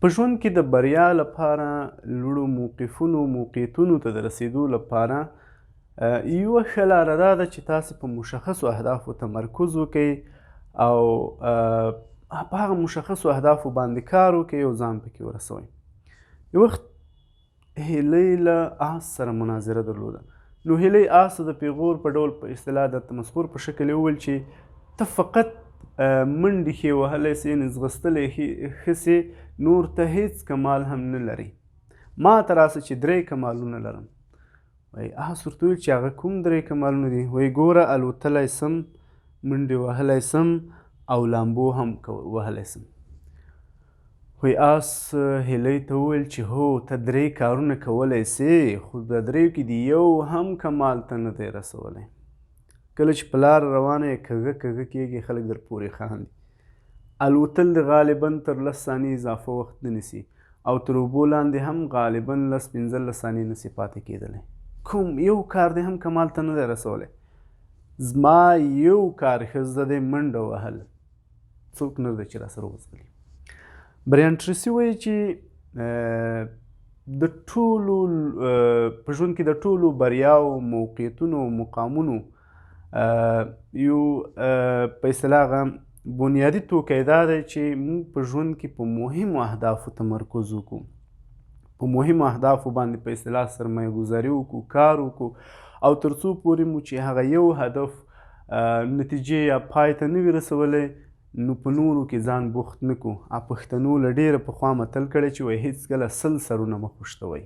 په ژوند کې د بریا لپاره لوړو موقعیتونو ته د رسیدو لپاره یوه ښه لاره دا ده چې تاسې په مشخصو اهدافو تمرکز وکئ او په هغه مشخصو اهدافو باندې کار وکئ او ځان پکې ورسوئ. یو وخت هیلۍ له آس سره مناظره درلوده. نو هیلۍ آس ته د پیغور په ډول په اصطلاح د تمسخر په شکل یې وویل چې ته فقط منډې ښې وهلی سې، یعنې ځغستلی ښه سې، نور ته هیڅ کمال هم نه لري. ما ته راسه چې 3 کمالونه لرم. وایي آس ورته وویل چې هغه کوم 3 کمالونه دي؟ وایي ګوره الوتلی سم، منډې وهلی سم او لامبو هم وهلی سم. وایي آس هیلۍ ته وویل چې هو ته 3 کارونه کولی سې، خو د 3 کې د یو هم کمال ته نه دی رسولی. کله چې په لاره روانه یې کږه کږه کېږي خلک در پورې خاندي. الوتل د غالبا تر 10 ثانیې اضافه وخت نه نیسي او تر اوبو لاندې هم غالبا 10-15 ثانیې نسي پاتې کېدلی. کوم یو کار دی هم کمال ته نه دی رسولی. زما یو کار ښه زده دی منډه وهل. څوک نه دی چې راسره وځغلي. بریان ټریسي وایي چې د ټولو په ژوند کې د ټولو بریاو، موقعیتونو او مقامونو یو په اصطلاح هغه بنیادي توکی دا دی چې موږ په ژوند کې په مهمو اهدافو تمرکز وکړو، په مهمو اهدافو باندې په اصطلاح سرمایه ګذاري وکړو، کار وکړو او تر څو پورې مو چې هغه یو هدف نتیجې یا پای ته نه وي رسولی نو په نورو کې ځان بوخت نه کړو. پښتنو له ډېره پخوا متل کړی چې وایي هېڅکله 100 سرونه مه خوشتوئ.